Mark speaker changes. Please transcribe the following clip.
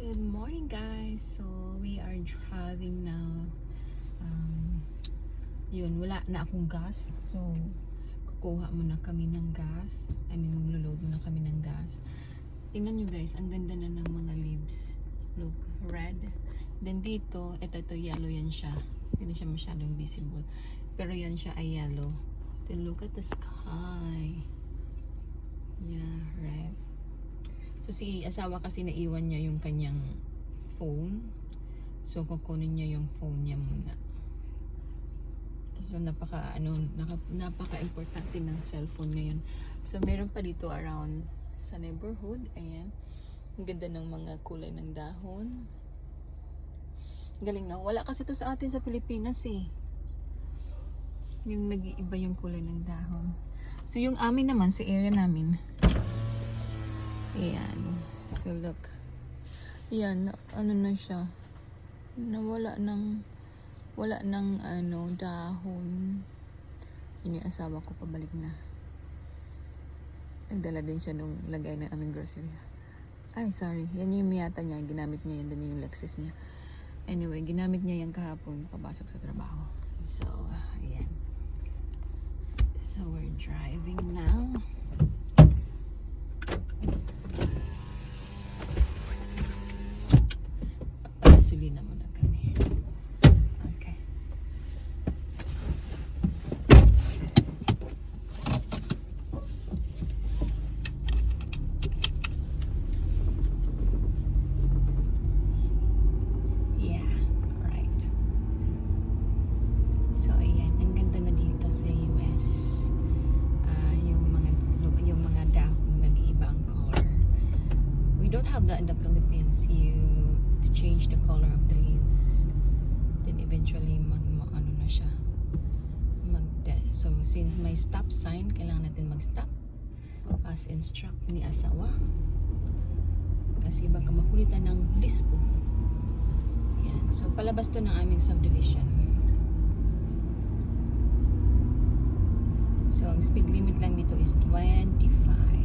Speaker 1: Good morning guys. So we are driving now. Yun, wala na akong gas. So kukuha muna kami ng gas. Maglo-load muna kami ng gas. Tingnan nyo guys, ang ganda na ng mga leaves. Look, red. Then dito, ito yellow yan siya. Hindi siya masyadong visible. Pero yan siya ay yellow. Then look at the sky. Yeah, red. So si asawa kasi naiwan niya yung kanyang phone. So kukunin niya yung phone niya muna. So napaka-importante ng cellphone ngayon. So meron pa dito around sa neighborhood. Ayan. Ang ganda ng mga kulay ng dahon. Galing na. Wala kasi to sa atin sa Pilipinas eh. Yung nag-iiba yung kulay ng dahon. So yung amin naman, sa area namin. Ayan. So look. Ayan, ano na siya. Wala ng dahon. Yun yung asawa ko, pabalik na. Nagdala din siya nung lagay ng aming grocery. Ay, sorry. Yan yung Miata niya. Ginamit niya yan. Doon yung Lexus niya. Anyway, ginamit niya yan kahapon papasok sa trabaho. So, ayan. So, we're driving now. Gasolina muna kami. Okay. Yeah, right. So ayan, ang ganda na dito sa US. Yung mga dahon nag-iiba ang color. We don't have that in the Philippines. To change the color of the leaves, then eventually ano na siya, so since may stop sign, kailangan natin mag-stop as instruct ni asawa kasi baka makulitan ng lispo. Yan. So palabas to ng aming subdivision. So ang speed limit lang dito is 25.